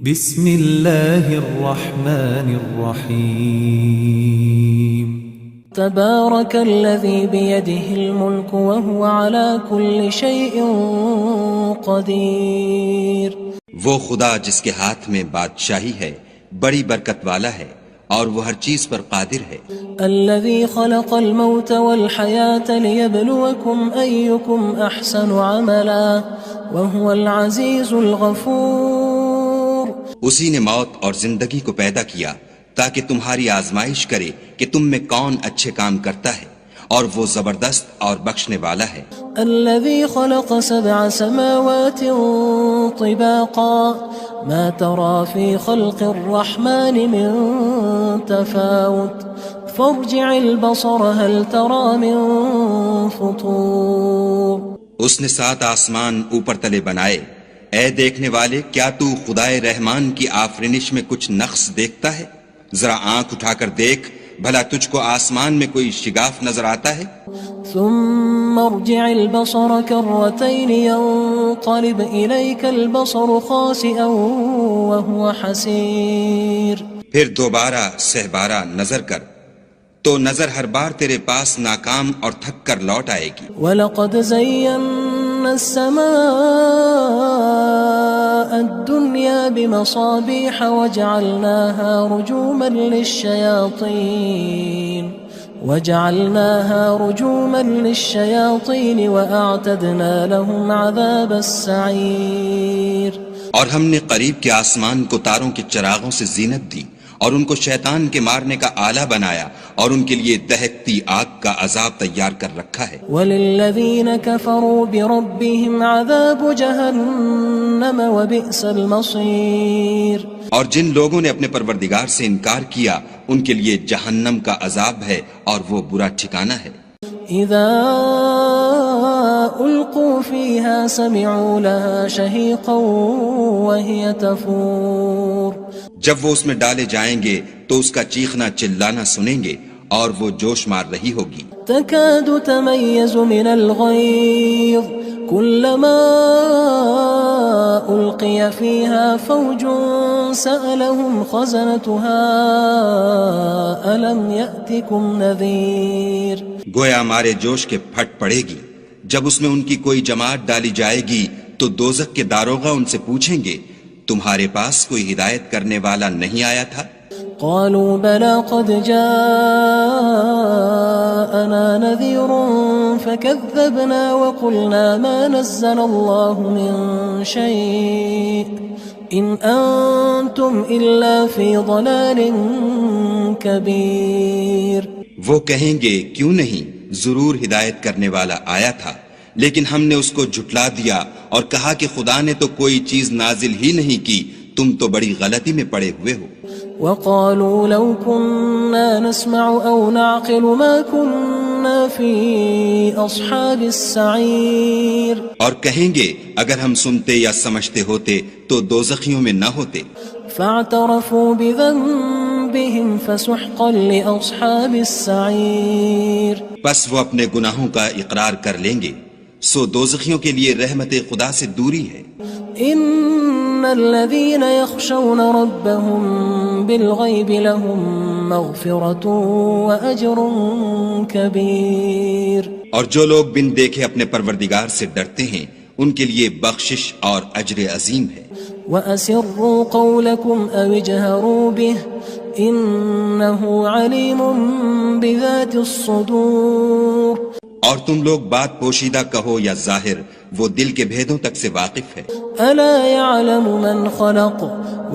بسم اللہ الرحمن الرحیم تبارک الذی بیدہ الملک وهو على كل شیء قدیر۔ وہ خدا جس کے ہاتھ میں بادشاہی ہے بڑی برکت والا ہے اور وہ ہر چیز پر قادر ہے۔ الذی خلق الموت والحیاة لیبلوکم ایکم احسن عملا وهو العزیز الغفور۔ اسی نے موت اور زندگی کو پیدا کیا تاکہ تمہاری آزمائش کرے کہ تم میں کون اچھے کام کرتا ہے، اور وہ زبردست اور بخشنے والا ہے۔ الذي خلق 7 سماوات طباقا ما ترى في خلق الرحمن من تفاوت فارجع البصر هل ترى من فطور۔ اس نے 7 آسمان اوپر تلے بنائے، اے دیکھنے والے کیا تو خدائے رحمان کی آفرینش میں کچھ نقص دیکھتا ہے؟ ذرا آنکھ اٹھا کر دیکھ، بھلا تجھ کو آسمان میں کوئی شگاف نظر آتا ہے؟ ثم ارجع البصر كرتين ينقلب إليك البصر خاسئا وهو حسير۔ پھر دوبارہ سہبارہ نظر کر تو نظر ہر بار تیرے پاس ناکام اور تھک کر لوٹ آئے گی۔ وَلَقَدْ زَيَّنَّا السَّمَاءَ الدُّنْيَا بِمَصَابِيحَ وَجَعَلْنَاهَا رُجُومًا لِلشَّيَاطِينِ وَأَعْتَدْنَا لَهُمْ عَذَابَ السَّعِيرِ۔ اور ہم نے قریب کے آسمان کو تاروں کے چراغوں سے زینت دی اور ان کو شیطان کے مارنے کا آلہ بنایا، اور ان کے لیے دہکتی آگ کا عذاب تیار کر رکھا ہے۔ وَلِلَّذِينَ كَفَرُوا بِرَبِّهِمْ عَذَابُ جَهَنَّمَ وَبِئْسَ الْمَصِيرُ۔ اور جن لوگوں نے اپنے پروردگار سے انکار کیا ان کے لیے جہنم کا عذاب ہے اور وہ برا ٹھکانہ ہے۔ اذا القوا فيها سمعوا لها شهيقا وهي تفور۔ جب وہ اس میں ڈالے جائیں گے تو اس کا چیخنا چلانا سنیں گے اور وہ جوش مار رہی ہوگی۔ تكاد تميز من الغيظ كلما ألقي فيها فوج سألهم خزنتها ألم يأتكم نذير۔ گویا مارے جوش کے پھٹ پڑے گی جب اس میں ان کی کوئی جماعت ڈالی جائے گی تو دوزخ کے داروغہ ان سے پوچھیں گے تمہارے پاس کوئی ہدایت کرنے والا نہیں آیا تھا؟ قالوا بلى قد جاءنا نذير فكذبنا وقلنا ما نزل الله من شيء إن أنتم إلا في ضلال كبير۔ وہ کہیں گے کیوں نہیں، ضرور ہدایت کرنے والا آیا تھا، لیکن ہم نے اس کو جھٹلا دیا اور کہا کہ خدا نے تو کوئی چیز نازل ہی نہیں کی، تم تو بڑی غلطی میں پڑے ہوئے ہو۔ وقالوا لو كنا نسمع أو نعقل ما كنا في أصحاب السعير۔ اور کہیں گے اگر ہم سنتے یا سمجھتے ہوتے تو دوزخیوں میں نہ ہوتے۔ فاعترفوا بذنبهم فسحقا لأصحاب السعير۔ بس وہ اپنے گناہوں کا اقرار کر لیں گے، سو دوزخیوں کے لیے رحمت خدا سے دوری ہے۔ ان الذين يخشون ربهم بالغيب لهم مغفرة واجر كبير۔ اور جو لوگ بن دیکھے اپنے پروردگار سے ڈرتے ہیں ان کے لیے بخشش اور اجر عظیم ہے۔ واسروا قولكم او اجهروا به انه عليم بذات الصدور۔ اور تم لوگ بات پوشیدہ کہو یا ظاہر، وہ دل کے بھیدوں تک سے واقف ہے۔ الا يعلم من خلق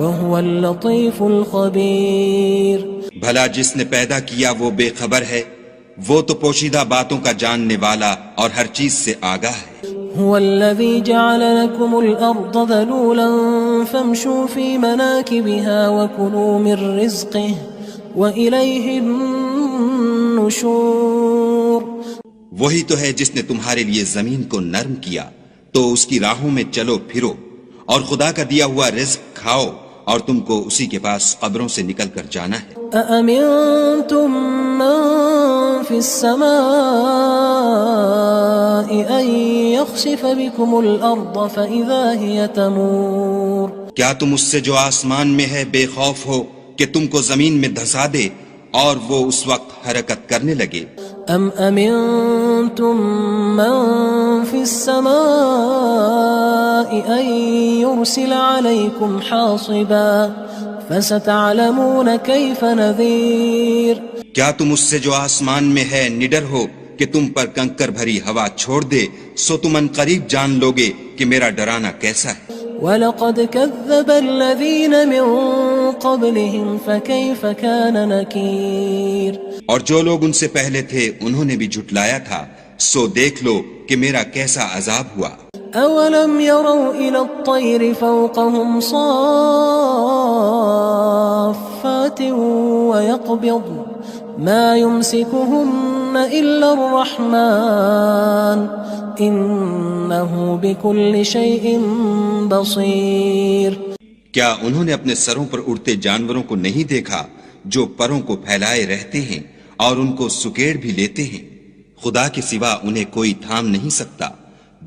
وهو اللطيف الخبير۔ بھلا جس نے پیدا کیا وہ بے خبر ہے، وہ تو پوشیدہ باتوں کا جاننے والا اور ہر چیز سے آگاہ ہے۔ هو الذي جعل لكم الأرض ذلولا فامشوا في مناكبها وكلوا من رزقه وإليه النشور۔ وہی تو ہے جس نے تمہارے لیے زمین کو نرم کیا تو اس کی راہوں میں چلو پھرو، اور خدا کا دیا ہوا رزق کھاؤ، اور تم کو اسی کے پاس قبروں سے نکل کر جانا ہے۔ أأمنتم من في السماء أن يخسف بكم الأرض فإذا هي تمور۔ کیا تم اس سے جو آسمان میں ہے بے خوف ہو کہ تم کو زمین میں دھسا دے اور وہ اس وقت حرکت کرنے لگے؟ ام امنتم من في السماء ان يرسل عليكم حاصبا فستعلمون كيف نذير کیا تم اس سے جو آسمان میں ہے نڈر ہو کہ تم پر کنکر بھری ہوا چھوڑ دے، سو تم ان قریب جان لوگے کہ میرا ڈرانا کیسا ہے۔ وَلَقَدْ كَذَّبَ الَّذِينَ مِن قَبْلِهِمْ فَكَيْفَ كَانَ نَكِيرٌ اور جو لوگ ان سے پہلے تھے انہوں نے بھی جھٹلایا تھا، سو دیکھ لو کہ میرا کیسا عذاب ہوا۔ أَوَلَمْ يَرَوْا إِلَى الطَّيْرِ فَوْقَهُمْ صَافَّاتٍ وَيَقْبِضْنَ مَا يُمْسِكُهُنَّ إِلَّا الرَّحْمَنُ إِنَّهُ بِكُلِّ شَيْءٍ بَصِيرٌ کیا انہوں نے اپنے سروں پر اڑتے جانوروں کو نہیں دیکھا جو پروں کو پھیلائے رہتے ہیں اور ان کو سکیڑ بھی لیتے ہیں؟ خدا کے سوا انہیں کوئی تھام نہیں سکتا،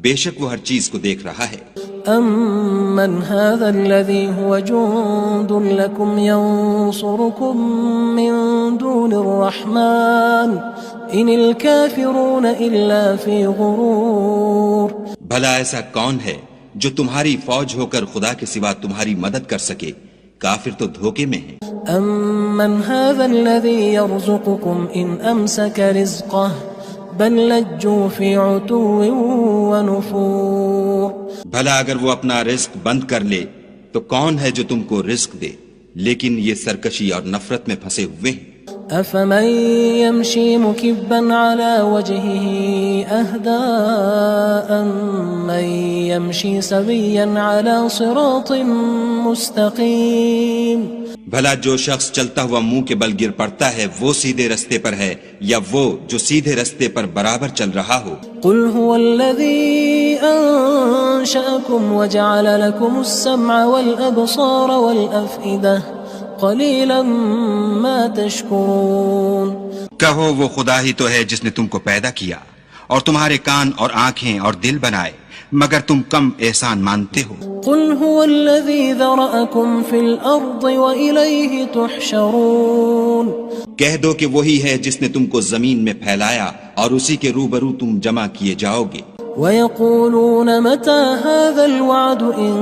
بے شک وہ ہر چیز کو دیکھ رہا ہے۔ أَمَّنْ هَذَا الَّذِي هُوَ جُندٌ لَكُمْ يَنصُرُكُم مِّن دُونِ الرَّحْمَنِ إِنِ الْكَافِرُونَ إِلَّا فِي غُرُورٍ بھلا ایسا کون ہے جو تمہاری فوج ہو کر خدا کے سوا تمہاری مدد کر سکے؟ کافر تو دھوکے میں ہیں۔ أَمَّنْ هَذَا الَّذِي يَرْزُقُكُمْ إِنْ أَمْسَكَ رِزْقَهُ بَلْ لَجُّوا فِي عُتُوٍّ وَنُفُورٍ بھلا اگر وہ اپنا رزق بند کر لے تو کون ہے جو تم کو رزق دے؟ لیکن یہ سرکشی اور نفرت میں پھنسے ہوئے ہیں۔ أَفَمَن يَمْشِي مُكِبًّا عَلَى وَجْهِهِ أَهْدَىٰ أَمَّن يَمْشِي سَوِيًّا عَلَى صِرَاطٍ مُّسْتَقِيمٍ بھلا جو شخص چلتا ہوا منہ کے بل گر پڑتا ہے وہ سیدھے رستے پر ہے یا وہ جو سیدھے رستے پر برابر چل رہا ہو؟ قُلْ هُوَ الَّذِي أَنشَأَكُمْ وَجَعَلَ لَكُمُ السَّمْعَ وَالْأَبْصَارَ وَالْأَفْئِدَةَ قَلِيلًا مَا تَشْكُرُونَ کہو وہ خدا ہی تو ہے جس نے تم کو پیدا کیا اور تمہارے کان اور آنکھیں اور دل بنائے، مگر تم کم احسان مانتے ہو۔ قُلْ هُوَ الَّذِي ذَرَأَكُمْ فِي الْأَرْضِ وَإِلَيْهِ تُحْشَرُونَ کہہ دو کہ وہی ہے جس نے تم کو زمین میں پھیلایا اور اسی کے روبرو تم جمع کیے جاؤ گے۔ وَيَقُولُونَ مَتَى هَذَا الْوَعْدُ إِن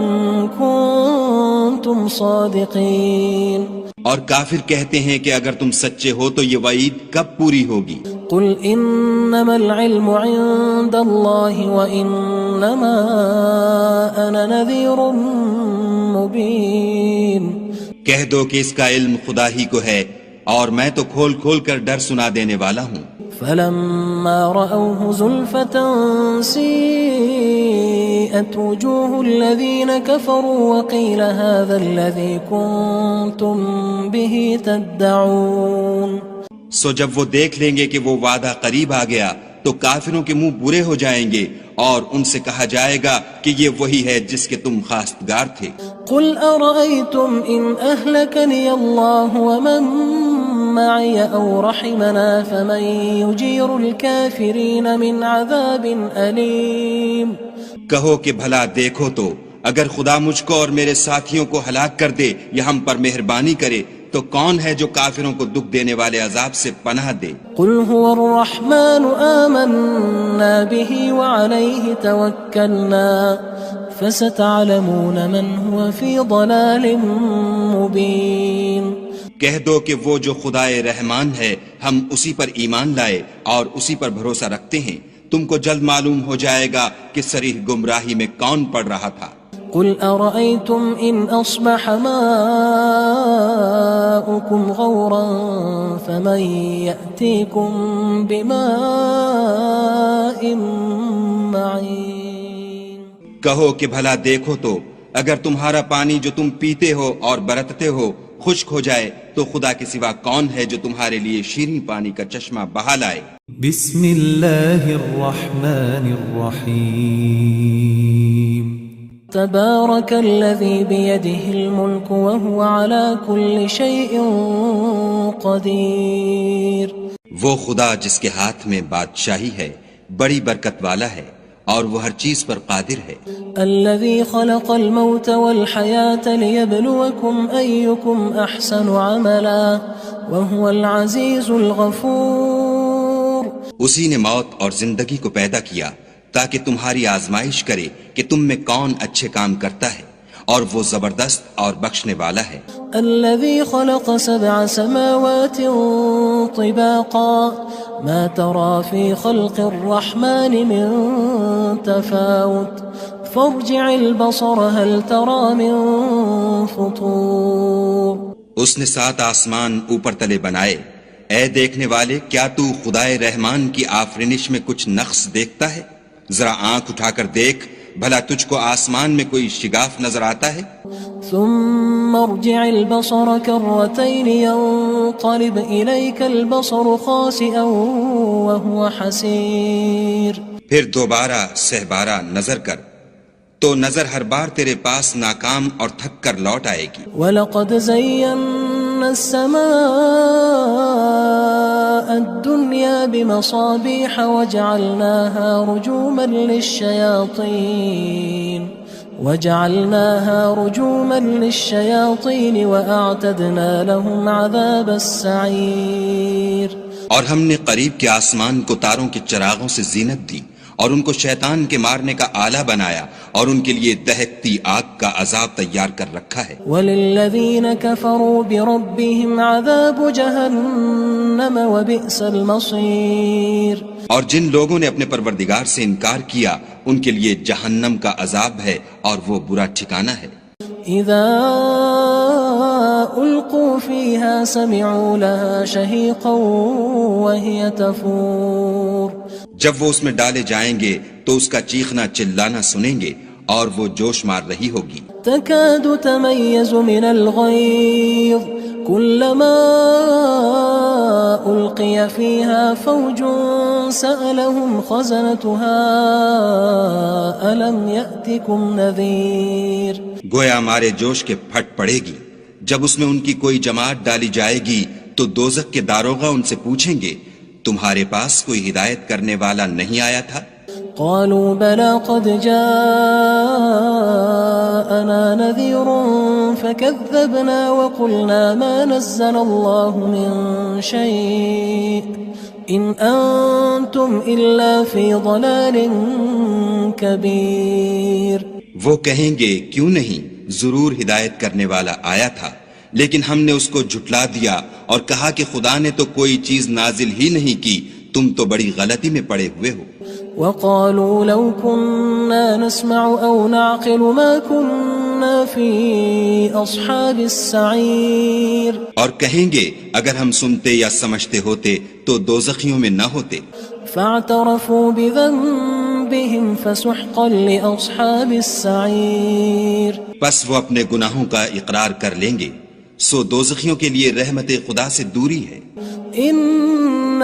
كُنتُمْ صَادِقِينَ اور کافر کہتے ہیں کہ اگر تم سچے ہو تو یہ وعید کب پوری ہوگی؟ قُلْ إِنَّمَا الْعِلْمُ عِندَ اللَّهِ وَإِنَّمَا أَنَا نَذِيرٌ مُّبِينٌ کہہ دو کہ اس کا علم خدا ہی کو ہے اور میں تو کھول کھول کر ڈر سنا دینے والا ہوں۔ فَلَمَّا رَأَوْهُ زُلْفَةً سِيئَتْ وُجُوهُ الَّذِينَ كَفَرُوا وَقِيلَ هَذَا الَّذِي كُنتُم بِهِ تَدَّعُونَ سو جب وہ دیکھ لیں گے کہ وہ وعدہ قریب آ گیا تو کافروں کے منہ برے ہو جائیں گے اور ان سے کہا جائے گا کہ یہ وہی ہے جس کے تم خواستگار تھے۔ قُلْ أَرَأَيْتُمْ إِنْ أَهْلَكَنِيَ اللَّهُ وَمَن مَّعِيَ أَوْ رَحِمَنَا فَمَن يُجِيرُ الْكَافِرِينَ مِنْ عَذَابٍ أَلِيمٍ کہو کہ بھلا دیکھو تو اگر خدا مجھ کو اور میرے ساتھیوں کو ہلاک کر دے یا ہم پر مہربانی کرے تو کون ہے جو کافروں کو دکھ دینے والے عذاب سے پناہ دے؟ قُلْ هُوَ الرَّحْمَنُ آمَنَّا بِهِ وَعَلَيْهِ تَوَكَّلْنَا فَسَتَعْلَمُونَ مَنْ هُوَ فِي ضَلَالٍ مُّبِينٍ کہہ دو کہ وہ جو خدائے رحمان ہے ہم اسی پر ایمان لائے اور اسی پر بھروسہ رکھتے ہیں، تم کو جلد معلوم ہو جائے گا کہ صریح گمراہی میں کون پڑ رہا تھا۔ قُلْ أَرَأَيْتُمْ إِنْ أَصْبَحَ مَاؤُكُمْ غَوْرًا فَمَن يَأْتِيكُم بِمَاءٍ مَّعِينٍ کہو کہ بھلا دیکھو تو اگر تمہارا پانی جو تم پیتے ہو اور برتتے ہو خشک ہو جائے تو خدا کے سوا کون ہے جو تمہارے لیے شیریں پانی کا چشمہ بہا لائے؟ بسم اللہ الرحمن الرحیم تبارك الذي بيده الملك وهو على كل شيء قدير وہ خدا جس کے ہاتھ میں بادشاہی ہے بڑی برکت والا ہے اور وہ ہر چیز پر قادر ہے. الذي خلق الموت والحياة ليبلوكم أيكم أحسن عملا وهو العزيز الغفور. اسی نے موت اور زندگی کو پیدا کیا تاکہ تمہاری آزمائش کرے کہ تم میں کون اچھے کام کرتا ہے، اور وہ زبردست اور بخشنے والا ہے. الذي خلق 7 سماوات طباقا ما ترى في خلق الرحمن من تفاوت فارجع البصر هل ترى من فطور. اس نے 7 آسمان اوپر تلے بنائے. اے دیکھنے والے، کیا تو خدائے رحمان کی آفرینش میں کچھ نقص دیکھتا ہے؟ ذرا آنکھ اٹھا کر دیکھ، بھلا تجھ کو آسمان میں کوئی شگاف نظر آتا ہے؟ ثم ارجع البصر كرتين ينقلب إليك البصر خاسئا وهو حسير. پھر دوبارہ سہبارہ نظر کر تو نظر ہر بار تیرے پاس ناکام اور تھک کر لوٹ آئے گی. وَلَقَدْ زَيَّنَّا السَّمَاءَ الدُّنْيَا بِمَصَابِيحَ وَجَعَلْنَاهَا رُجُومًا لِلشَّيَاطِينِ وَأَعْتَدْنَا لَهُمْ عَذَابَ السَّعِيرِ. اور ہم نے قریب کے آسمان کو تاروں کے چراغوں سے زینت دی اور ان کو شیطان کے مارنے کا آلہ بنایا، اور ان کے لیے دہکتی آگ کا عذاب تیار کر رکھا ہے. وَلِلَّذِينَ كَفَرُوا بِرَبِّهِمْ عَذَابُ جَهَنَّمَ وَبِئْسَ الْمَصِيرُ. اور جن لوگوں نے اپنے پروردگار سے انکار کیا ان کے لیے جہنم کا عذاب ہے، اور وہ برا ٹھکانہ ہے. اذا القوا فيها سمعوا لها شهيقا وهي تفور. جب وہ اس میں ڈالے جائیں گے تو اس کا چیخنا چلانا سنیں گے، اور وہ جوش مار رہی ہوگی. تكاد تميز من الغيظ كلما ألقي فيها فوج سألهم خزنتها ألم يأتكم نذير. گویا مارے جوش کے پھٹ پڑے گی. جب اس میں ان کی کوئی جماعت ڈالی جائے گی تو دوزخ کے داروغہ ان سے پوچھیں گے، تمہارے پاس کوئی ہدایت کرنے والا نہیں آیا تھا؟ قالوا بلى قد جاءنا نذير فكذبنا وقلنا ما نزل الله من شيء إن أنتم إلا في ضلال كبير. وہ کہیں گے کیوں نہیں، ضرور ہدایت کرنے والا آیا تھا، لیکن ہم نے اس کو جھٹلا دیا اور کہا کہ خدا نے تو کوئی چیز نازل ہی نہیں کی، تم تو بڑی غلطی میں پڑے ہوئے ہو. وقالوا لو كنا نسمع أو نعقل ما كنا في أصحاب السعير. اور کہیں گے اگر ہم سنتے یا سمجھتے ہوتے تو دوزخیوں میں نہ ہوتے. فاعترفوا بذنبهم فسحقا لأصحاب السعير. پس وہ اپنے گناہوں کا اقرار کر لیں گے، سو دوزخیوں کے لیے رحمت خدا سے دوری ہے. ان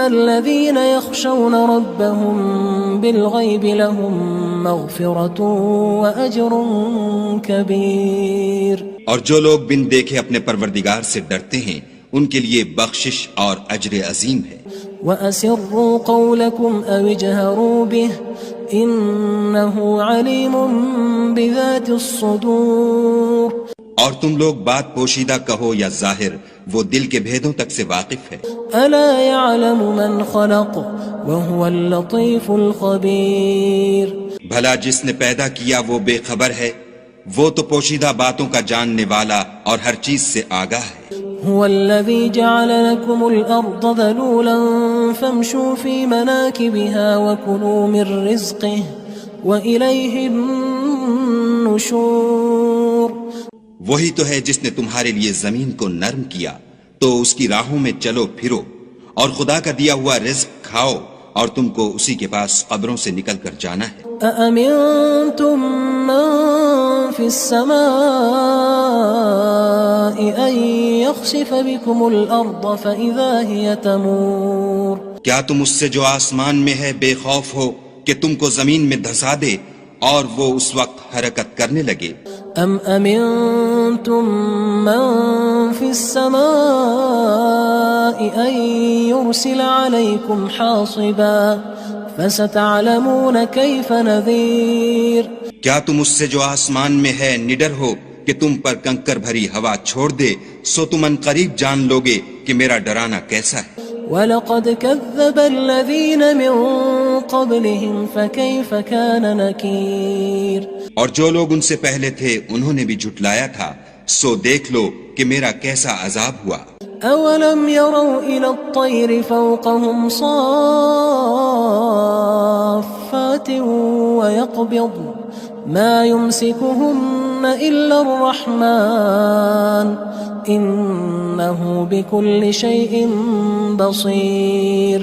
الذين يخشون ربهم بالغيب لهم مغفرة واجر كبير. اور جو لوگ بن دیکھے اپنے پروردگار سے ڈرتے ہیں ان کے لیے بخشش اور اجر عظیم ہے. واسروا قولكم او اجهروا به انه عليم بذات الصدور. اور تم لوگ بات پوشیدہ کہو یا ظاہر، وہ دل کے بھیدوں تک سے واقف ہے. الا يعلم من خلق وهو اللطيف الخبير. بھلا جس نے پیدا کیا وہ بے خبر ہے، وہ تو پوشیدہ باتوں کا جاننے والا اور ہر چیز سے آگاہ ہے. هو الذي جعل لكم الأرض ذلولا فامشوا في مناكبها وكلوا من رزقه وإليه النشور. وہی تو ہے جس نے تمہارے لیے زمین کو نرم کیا تو اس کی راہوں میں چلو پھرو، اور خدا کا دیا ہوا رزق کھاؤ، اور تم کو اسی کے پاس قبروں سے نکل کر جانا ہے. أأمنتم من في السماء أن يخسف بكم الأرض فإذا هي تمور. کیا تم اس سے جو آسمان میں ہے بے خوف ہو کہ تم کو زمین میں دھسا دے اور وہ اس وقت حرکت کرنے لگے؟ ام امنتم من في السماء ان يرسل عليكم حاصبا فستعلمون كيف نذير کیا تم اس سے جو آسمان میں ہے نڈر ہو کہ تم پر کنکر بھری ہوا چھوڑ دے، سو تم ان قریب جان لوگے کہ میرا ڈرانا کیسا ہے۔ وَلَقَدْ كَذَّبَ الَّذِينَ مِن قَبْلِهِمْ فَكَيْفَ كَانَ نَكِيرٌ اور جو لوگ ان سے پہلے تھے انہوں نے بھی جھٹلایا تھا، سو دیکھ لو کہ میرا کیسا عذاب ہوا۔ أَوَلَمْ يَرَوْا إِلَى الطَّيْرِ فَوْقَهُمْ صَافَّاتٍ وَيَقْبِضْنَ مَا يُمْسِكُهُنَّ إِلَّا الرَّحْمَنُ إِنَّهُ بِكُلِّ شَيْءٍ بَصِيرٌ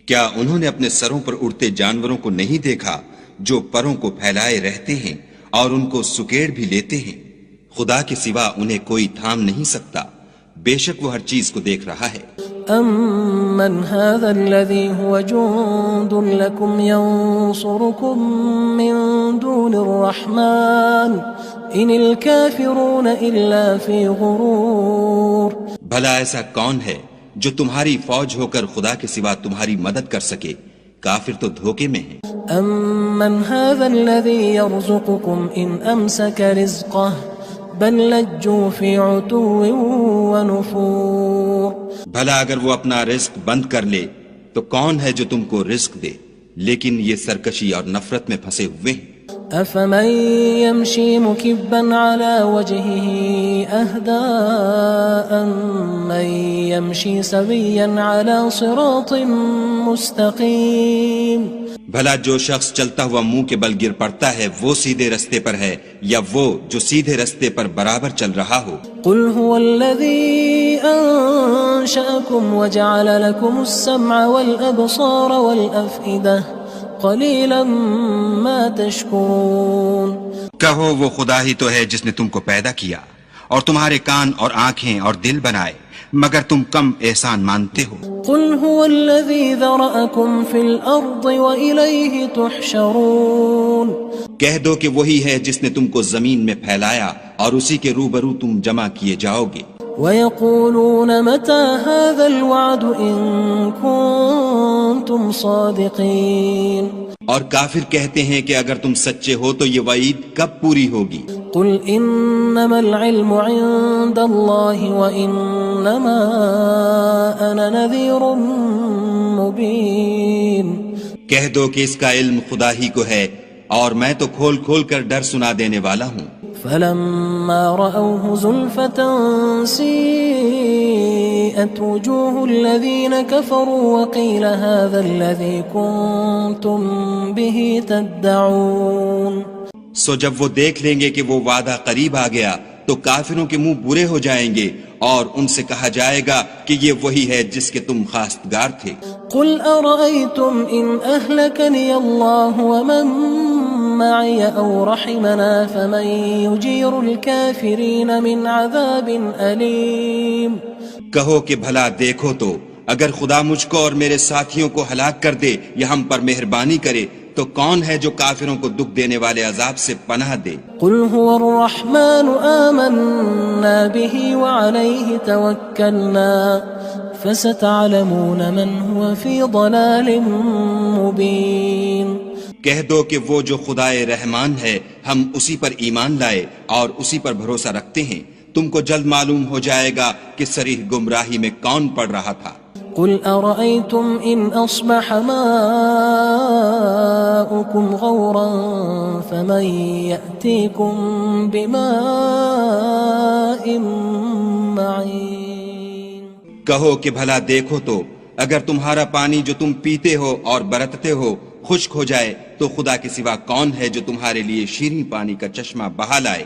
کیا انہوں نے اپنے سروں پر اڑتے جانوروں کو نہیں دیکھا جو پروں کو پھیلائے رہتے ہیں اور ان کو سکیڑ بھی لیتے ہیں؟ خدا کے سوا انہیں کوئی تھام نہیں سکتا، بے شک وہ ہر چیز کو دیکھ رہا ہے۔ أَمَّنْ هَذَا الَّذِي هُوَ جُندٌ لَكُمْ يَنصُرُكُم مِّن دُونِ الرَّحْمَنِ إِنِ الْكَافِرُونَ إِلَّا فِي غُرُورٍ بھلا ایسا کون ہے جو تمہاری فوج ہو کر خدا کے سوا تمہاری مدد کر سکے؟ کافر تو دھوکے میں ہیں۔ أَمَّنْ هَذَا الَّذِي يَرْزُقُكُمْ إِنْ أَمْسَكَ رِزْقَهُ بل لجوا فی عتو ونفور بھلا اگر وہ اپنا رزق بند کر لے تو کون ہے جو تم کو رزق دے، لیکن یہ سرکشی اور نفرت میں پھنسے ہوئے ہیں۔ افمن یمشی مکبا علی وجهه اهدى من یمشی سویا علی صراط مستقیم بھلا جو شخص چلتا ہوا منہ کے بل گر پڑتا ہے وہ سیدھے رستے پر ہے یا وہ جو سیدھے رستے پر برابر چل رہا ہو؟ قل هو الذي انشأكم وجعل لكم السمع والابصار والافئدة قلیلا ما تشکرون کہو وہ خدا ہی تو ہے جس نے تم کو پیدا کیا اور تمہارے کان اور آنکھیں اور دل بنائے، مگر تم کم احسان مانتے ہو۔ قل هو الذي ذرأكم في الارض وإليه تحشرون کہہ دو کہ وہی ہے جس نے تم کو زمین میں پھیلایا اور اسی کے روبرو تم جمع کیے جاؤ گے۔ وَيَقُولُونَ مَتَى هَذَا الْوَعْدُ إِن كُنتُمْ صَادِقِينَ اور کافر کہتے ہیں کہ اگر تم سچے ہو تو یہ وعید کب پوری ہوگی؟ قُلْ إِنَّمَا الْعِلْمُ عِندَ اللَّهِ وَإِنَّمَا أَنَا نَذِيرٌ مُبِينٌ کہہ دو کہ اس کا علم خدا ہی کو ہے اور میں تو کھول کھول کر ڈر سنا دینے والا ہوں۔ فَلَمَّا رَأَوْهُ زُلْفَةً سِيئَتْ وُجُوهُ الَّذِينَ كَفَرُوا وَقِيلَ هَذَا الَّذِي كُنتُم بِهِ تَدَّعُونَ سو جب وہ دیکھ لیں گے کہ وہ وعدہ قریب آ گیا تو کافروں کے منہ برے ہو جائیں گے اور ان سے کہا جائے گا کہ یہ وہی ہے جس کے تم خواستگار تھے۔ قُلْ أَرَأَيْتُمْ إِنْ أَهْلَكَنِيَ اللَّهُ وَمَن مَّعِيَ أَوْ رَحِمَنَا فَمَن يُجِيرُ الْكَافِرِينَ مِنْ عَذَابٍ أَلِيمٍ کہو کہ بھلا دیکھو تو اگر خدا مجھ کو اور میرے ساتھیوں کو ہلاک کر دے یا ہم پر مہربانی کرے تو کون ہے جو کافروں کو دکھ دینے والے عذاب سے پناہ دے؟ قُلْ هُوَ الرَّحْمَنُ آمَنَّا بِهِ وَعَلَيْهِ تَوَكَّلْنَا فَسَتَعْلَمُونَ مَنْ هُوَ فِي ضَلَالٍ مُبِينٍ کہہ دو کہ وہ جو خدائے رحمان ہے ہم اسی پر ایمان لائے اور اسی پر بھروسہ رکھتے ہیں، تم کو جلد معلوم ہو جائے گا کہ صریح گمراہی میں کون پڑ رہا تھا۔ قُلْ أَرَأَيْتُمْ إِنْ أَصْبَحَ مَاؤُكُمْ غَوْرًا فَمَنْ يَأْتِيكُمْ بِمَاءٍ مَّعِينٍ کہو کہ بھلا دیکھو تو اگر تمہارا پانی جو تم پیتے ہو اور برتتے ہو خشک ہو جائے تو خدا کے سوا کون ہے جو تمہارے لیے شیریں پانی کا چشمہ بہا لائے؟